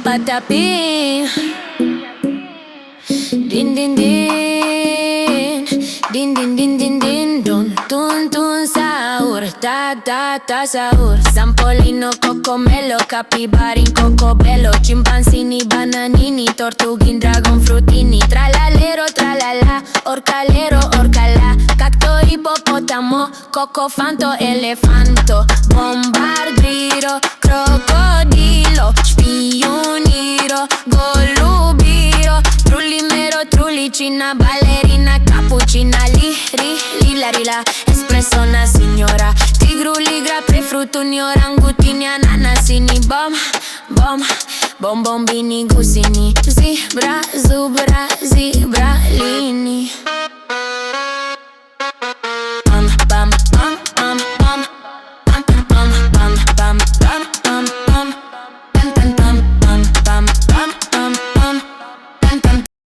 patapim. Din din din, din din din din din, dun tun tun sahur, ta ta ta sahur. Sampolino, cocomelo, capibari, cocobello, chimpanzini, bananini, tortughin, dragon frutini, tralalero, tralala, orcalero, orcala, cacto, ippopotamo, cocofanto, elefanto, bombardiro, crocodilo, spioniro, golubiro, trullimero, trullicina, ballerina, cappuccina, lila, rila, espresso, una signora, tigruli, grapre, frutuni, orangutini, ananasini, bom, bombini, gusini, zebra, zubra, zebralini.